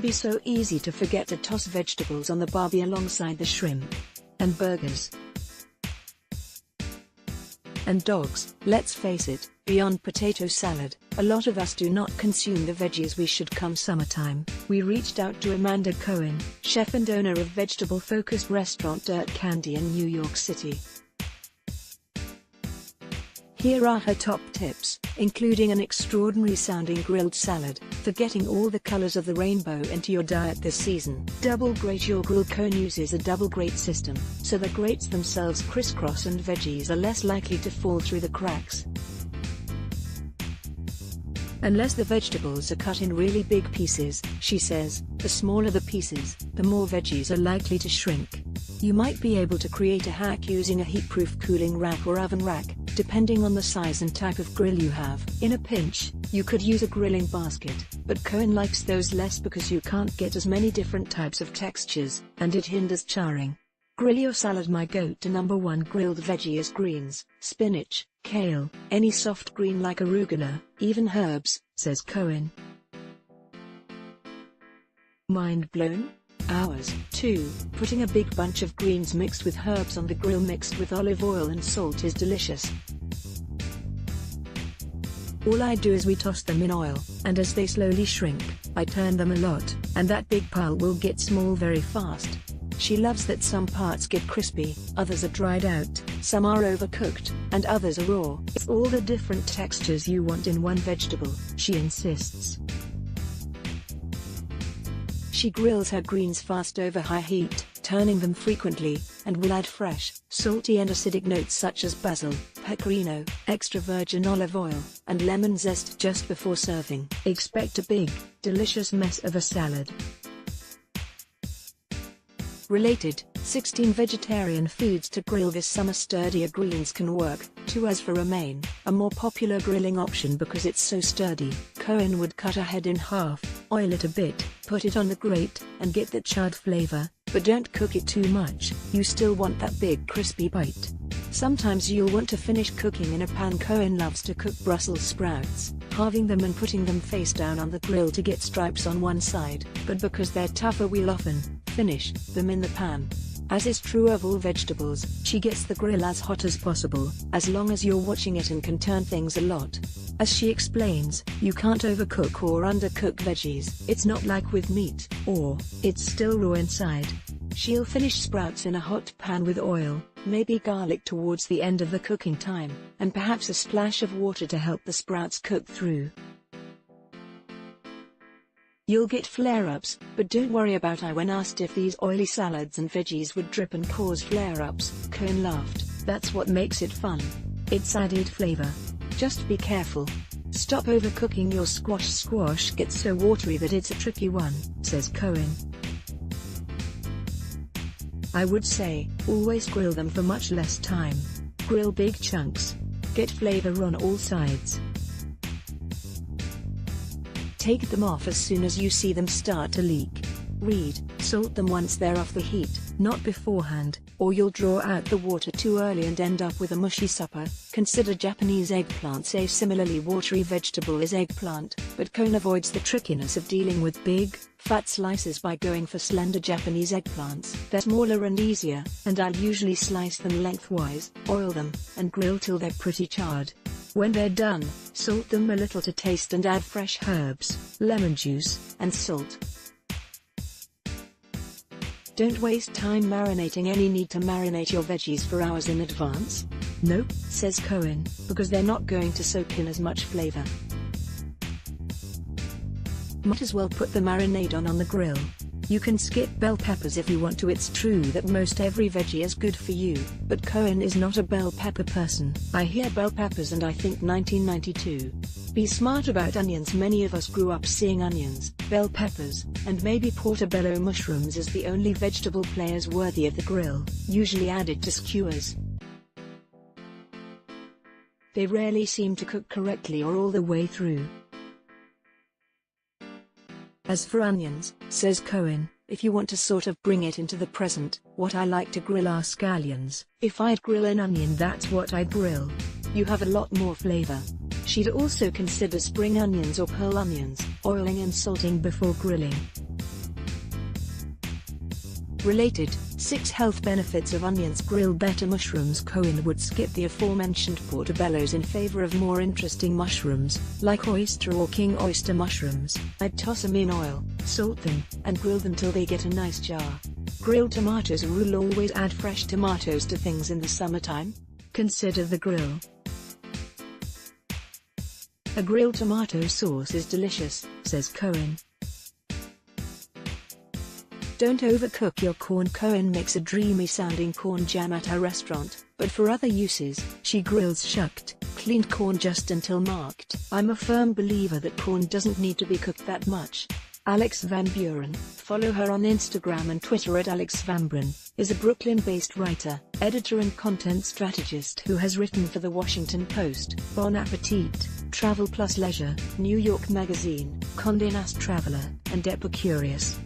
be so easy to forget to toss vegetables on the barbie alongside the shrimp and burgers and dogs. Let's face it, beyond potato salad, a lot of us do not consume the veggies we should come summertime. We reached out to Amanda Cohen, chef and owner of vegetable-focused restaurant Dirt Candy in New York City. Here are her top tips, including an extraordinary-sounding grilled salad, for getting all the colors of the rainbow into your diet this season. Double grate. Your grill cone uses a double grate system, so the grates themselves crisscross and veggies are less likely to fall through the cracks. Unless the vegetables are cut in really big pieces, she says, the smaller the pieces, the more veggies are likely to shrink. You might be able to create a hack using a heat-proof cooling rack or oven rack, depending on the size and type of grill you have. In a pinch, you could use a grilling basket, but Cohen likes those less because you can't get as many different types of textures, and it hinders charring. Grill your salad. My go-to number one grilled veggie is greens, spinach, kale, any soft green like arugula, even herbs, says Cohen. Mind blown? Ours, too. Putting a big bunch of greens mixed with herbs on the grill mixed with olive oil and salt is delicious. All I do is we toss them in oil, and as they slowly shrink, I turn them a lot, and that big pile will get small very fast. She loves that some parts get crispy, others are dried out, some are overcooked, and others are raw. It's all the different textures you want in one vegetable, she insists. She grills her greens fast over high heat, turning them frequently, and will add fresh, salty and acidic notes such as basil, pecorino, extra virgin olive oil, and lemon zest just before serving. Expect a big, delicious mess of a salad. Related, 16 vegetarian foods to grill this summer. Sturdier greens can work, too, as for romaine, a more popular grilling option because it's so sturdy. Cohen would cut a head in half, oil it a bit, put it on the grate, and get that charred flavor, but don't cook it too much. You still want that big crispy bite. Sometimes you'll want to finish cooking in a pan. Cohen loves to cook Brussels sprouts, halving them and putting them face down on the grill to get stripes on one side, but because they're tougher we'll often finish them in the pan. As is true of all vegetables, she gets the grill as hot as possible, as long as you're watching it and can turn things a lot. As she explains, you can't overcook or undercook veggies. It's not like with meat, or it's still raw inside. She'll finish sprouts in a hot pan with oil, maybe garlic towards the end of the cooking time, and perhaps a splash of water to help the sprouts cook through. You'll get flare-ups, but don't worry about I. When asked if these oily salads and veggies would drip and cause flare-ups, Cohen laughed, that's what makes it fun. It's added flavor. Just be careful. Stop overcooking your squash. Squash gets so watery that it's a tricky one, says Cohen. I would say, always grill them for much less time. Grill big chunks. Get flavor on all sides. Take them off as soon as you see them start to leak. Read, salt them once they're off the heat, not beforehand, or you'll draw out the water too early and end up with a mushy supper. Consider Japanese eggplants. A similarly watery vegetable is eggplant, but Cohen avoids the trickiness of dealing with big, fat slices by going for slender Japanese eggplants. They're smaller and easier, and I'll usually slice them lengthwise, oil them, and grill till they're pretty charred. When they're done, salt them a little to taste and add fresh herbs, lemon juice, and salt. Don't waste time marinating. Any need to marinate your veggies for hours in advance? Nope, says Cohen, because they're not going to soak in as much flavor. Might as well put the marinade on the grill. You can skip bell peppers if you want to. It's true that most every veggie is good for you, but Cohen is not a bell pepper person. I hear bell peppers and I think 1992. Be smart about onions. Many of us grew up seeing onions, bell peppers, and maybe portobello mushrooms as the only vegetable players worthy of the grill, usually added to skewers. They rarely seem to cook correctly or all the way through. As for onions, says Cohen, if you want to sort of bring it into the present, what I like to grill are scallions. If I'd grill an onion, that's what I'd grill. You have a lot more flavor. She'd also consider spring onions or pearl onions, oiling and salting before grilling. Related, 6 health benefits of onions. Grill better mushrooms. Cohen would skip the aforementioned portobellos in favor of more interesting mushrooms, like oyster or king oyster mushrooms. I'd toss them in oil, salt them, and grill them till they get a nice jar. Grilled tomatoes. A rule: always add fresh tomatoes to things in the summertime. Consider the grill. A grilled tomato sauce is delicious, says Cohen. Don't overcook your corn. Cohen makes a dreamy sounding corn jam at her restaurant, but for other uses, she grills shucked, cleaned corn just until marked. I'm a firm believer that corn doesn't need to be cooked that much. Alex Van Buren, follow her on Instagram and Twitter at Alex Van Buren, is a Brooklyn-based writer, editor and content strategist who has written for The Washington Post, Bon Appetit, Travel Plus Leisure, New York Magazine, Condé Nast Traveler, and Epicurious.